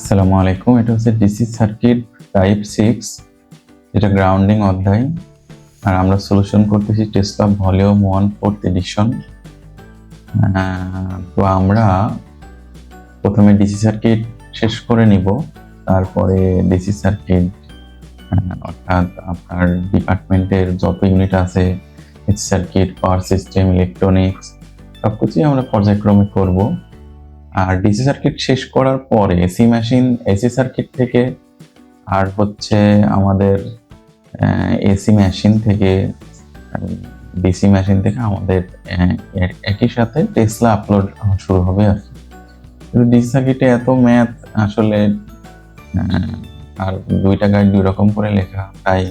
আসসালামু আলাইকুম। এটা হচ্ছে ডিসি সার্কিট টাইপ 6, এটা গ্রাউন্ডিং অধ্যায়। আর আমরা সলিউশন করতেছি টেসলা ভলিউম 1 4th এডিশন। তো আমরা প্রথমে ডিসি সার্কিট শেষ করে নিব, তারপরে ডিসি সার্কিট অর্থাৎ আপনার ডিপার্টমেন্টের যত ইউনিট আছে, DC circuit, power system, electronics সবকিছুই আমরা পর্যায়ক্রমে করব। আর ডিসি সার্কিট শেষ করার পরে এসি সার্কিট থেকে আর হচ্ছে আমাদের এসি মেশিন থেকে, ডিসি মেশিন থেকে আমাদের একই সাথে টেসলা আপলোড শুরু হবে আর কি। কিন্তু ডিসি সার্কিটে এত ম্যাথ আসলে আর দুইটা গাইড দুই রকম করে লেখা, তাই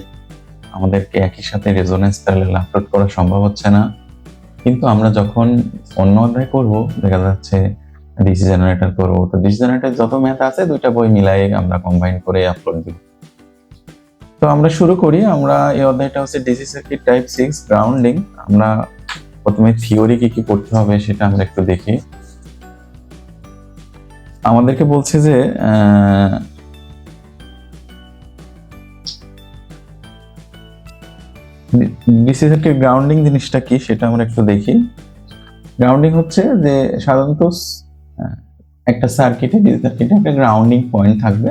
আমাদেরকে একই সাথে রেজোনেন্স প্যারালাল আপলোড করা সম্ভব হচ্ছে না। কিন্তু আমরা যখন অন্য অধ্যায় করব, দেখা যাচ্ছে ডিসি জেনারেটর করবো, তো ডিসি জেনারেটর যত ম্যাথ আছে দুইটা বই মিলাই আমরা কম্বাইন করে আপলোড দিব। তো আমরা শুরু করি। আমরা এই অধ্যায়টা হচ্ছে ডিসি সার্কিট টাইপ 6 গ্রাউন্ডিং। আমরা প্রথমে থিওরি কি পড়তে হবে সেটা আমরা একটু দেখি। আমাদেরকে বলছে যে ডিসি সার্কিট গ্রাউন্ডিং জিনিসটা কি সেটা আমরা একটু দেখি। গ্রাউন্ডিং হচ্ছে যে সাধারণত একটা সার্কিটে, ডিসি সার্কিটে একটা গ্রাউন্ডিং পয়েন্ট থাকবে।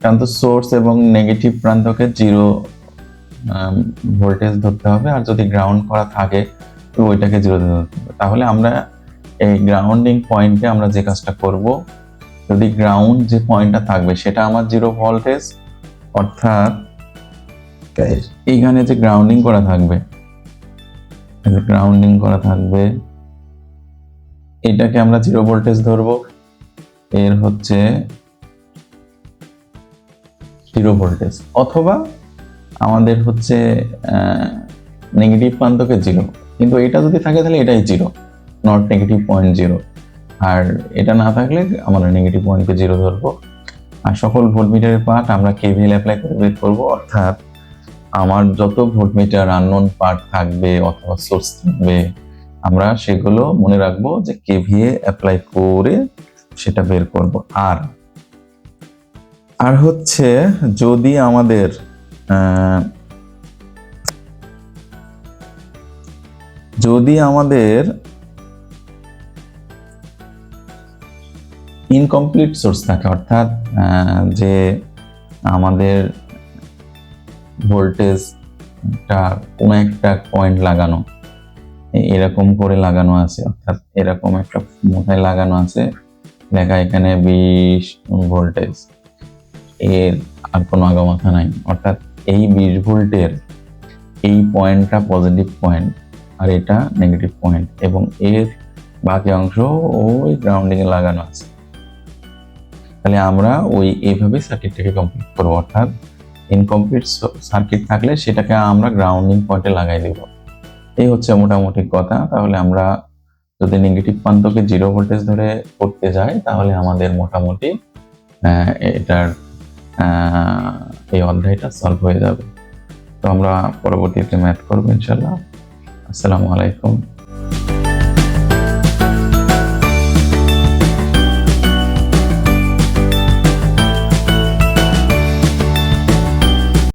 সাধারণত সোর্স এবং নেগেটিভ প্রান্তকে 0 ভোল্টেজ ধরতে হবে, আর যদি গ্রাউন্ড করা থাকে তো ওইটাকে 0 ধরতে হবে। তাহলে আমরা এই গ্রাউন্ডিং পয়েন্টে আমরা যে কাজটা করব, যদি গ্রাউন্ড যে পয়েন্টটা থাকবে সেটা আমার 0 ভোল্টেজ, অর্থাৎ এইখানে যে গ্রাউন্ডিং করা থাকবে, এটাকে আমরা 0 ভোল্টেজ ধরবো। এর হচ্ছে 0 ভোল্টেজ, অথবা আমাদের হচ্ছে নেগেটিভ প্রান্তকে 0, কিন্তু এটা যদি থাকে তাহলে এটাই 0, নট নেগেটিভ পয়েন্ট 0। আর এটা না থাকলে আমরা নেগেটিভ পয়েন্টকে 0 ধরবো। আর সকল ভোল্টমিটারের পার্ট আমরা কেভিএল অ্যাপ্লাই করে বের করবো, অর্থাৎ আমার যত ভোল্টমিটার আননোন পার্ট থাকবে অথবা সোর্স থাকবে, আমরা সেগুলো মনে রাখবো যে কেভিএ অ্যাপ্লাই করে সেটা বের করব। আর হচ্ছে যদি আমাদের ইনকমপ্লিট সোর্স থাকে, অর্থাৎ যে আমাদের ভোল্টেজটা কোনো একটা পয়েন্ট লাগানো, এরকম করে লাগানো আছে, অর্থাৎ এরকম একটা মোটায় লাগানো আছে, লেখা এখানে 20 ভোল্টেজ, এর আর কোনো আগামাথা নাই, অর্থাৎ এই 20 ভোল্টের এই পয়েন্টটা পজিটিভ পয়েন্ট আর এটা নেগেটিভ পয়েন্ট, এবং এর বাকি অংশ ওই গ্রাউন্ডিং এ লাগানো আছে। তাহলে আমরা এইভাবে সার্কিটটাকে কমপ্লিট করবো, অর্থাৎ ইনকমপ্লিট সার্কিট থাকলে সেটাকে আমরা গ্রাউন্ডিং পয়েন্টে লাগাই দেব। এই হচ্ছে মোটামুটি কথা। তাহলে আমরা যদি নেগেটিভ প্রান্তকে 0 ভোল্টেজ ধরে করতে যাই, তাহলে আমাদের মোটামুটি এটার এই অধ্যায়টা সলভ হয়ে যাবে। তো আমরা পরবর্তীতে ম্যাথ করবো ইনশাল্লাহ। আসসালামু আলাইকুম।